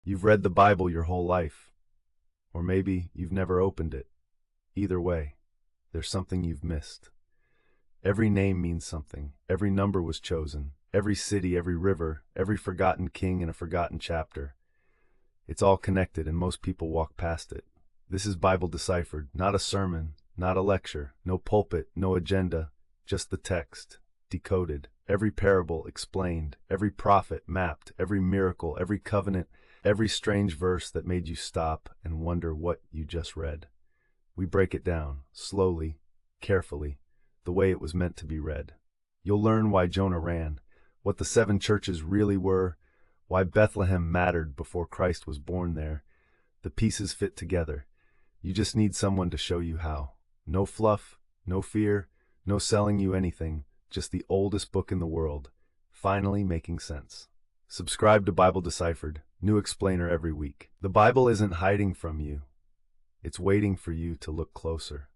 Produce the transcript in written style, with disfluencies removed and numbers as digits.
You've read the Bible your whole life, or maybe you've never opened it. Either way, there's something you've missed. Every name means something. Every number was chosen. Every city, every river, every forgotten king and a forgotten chapter. It's all connected and most people walk past it. This is Bible Deciphered, not a sermon, not a lecture, no pulpit, no agenda, just the text, decoded. Every parable explained, every prophet mapped, every miracle, every covenant, every strange verse that made you stop and wonder what you just read. We break it down, slowly, carefully, the way it was meant to be read. You'll learn why Jonah ran, what the 7 churches really were, why Bethlehem mattered before Christ was born there. The pieces fit together. You just need someone to show you how. No fluff, no fear, no selling you anything, just the oldest book in the world, finally making sense. Subscribe to Bible Deciphered, new explainer every week. The Bible isn't hiding from you. It's waiting for you to look closer.